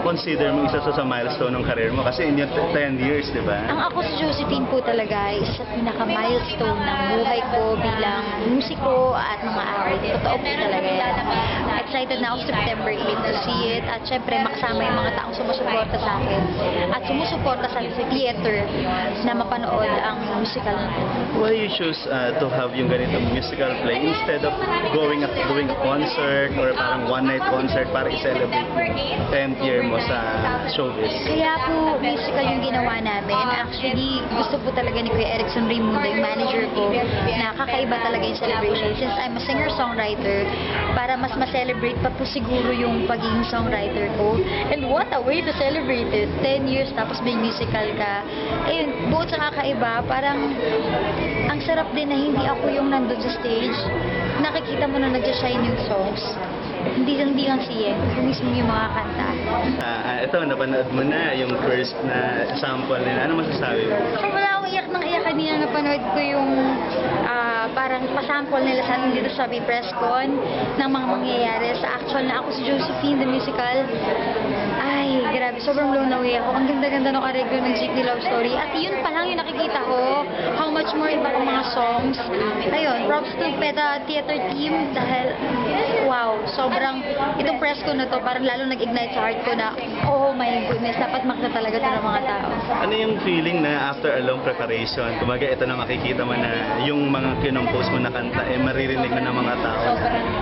Consider mo isa sa milestone ng career mo kasi in your 10 years, di ba? Ang ako si Josephine po talaga ay isa sa pinaka-milestone ng buhay ko bilang musiko at mga awit. Totoo po talaga yan. Excited na ako September 8 to see it at syempre makasama yung mga taong sumusuporta sa akin at sumusuporta sa theater na mapanood ang musical na to. Why you choose to have yung ganitong musical play instead of doing a concert or parang one-night concert para i-celebrate yung 10th year mo sa showbiz? Kaya po musical yung ginawa namin. Actually, gusto po talaga ni Kuya Erickson Raimundo, yung manager ko, na kakaiba talaga yung celebration. Since I'm a singer-songwriter, para mas ma-celebrate pa po siguro yung pagiging songwriter ko. And what a way to celebrate it. 10 years tapos may musical ka. Ayun, bukod sa kakaiba, parang ang sarap din na hindi ako yung nandun sa stage. Nakikita mo na nag-shine yung songs. Hindi lang si Yen, mismo yung mga kanta. Ito, napanood mo na yung first na sample nila. Ano masasabi mo? Wala akong iyak ng iyak kanina napanood ko yung parang pasample nila sa atin dito sa may press con ng mga mangyayari sa actual na ako si Josephine the musical. Ay, grabe, sobrang blown away ako. Ang ganda-ganda ng areglo ng Jeepney Love Story. At yun pa lang yung nakikita ko. How much more iba pang mga songs. Ayun, props to PETA Theater Team dahil, wow, sobrang, itong press ko na to, parang lalo nag-ignite sa heart ko na, oh my goodness, dapat makita talaga to ng mga tao. Ano yung feeling na after a long preparation, kumaga ito na makikita mo na yung mga kinompose mo na kanta, maririnig na ng mga tao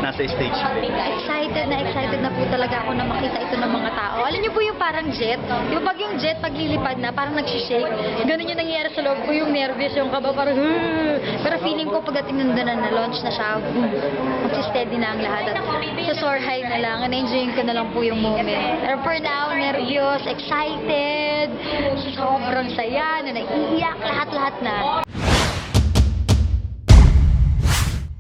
nasa stage play? Excited na po talaga ako na makita ito ng mga tao. Alam niyo po yung parang jet? Di ba pag yung jet, pag lilipad na, parang nagsishake. Ganun yung nangyayari sa loob ko, yung nervous, yung kaba, parang pero feeling ko pagdating nandun na launch na siya, magsisteady na ang lahat. At sa soar high na lang, na-enjoyin ko na lang po yung moment. Pero for now, nervyos, excited, sobrang saya, na naiiyak, lahat-lahat na.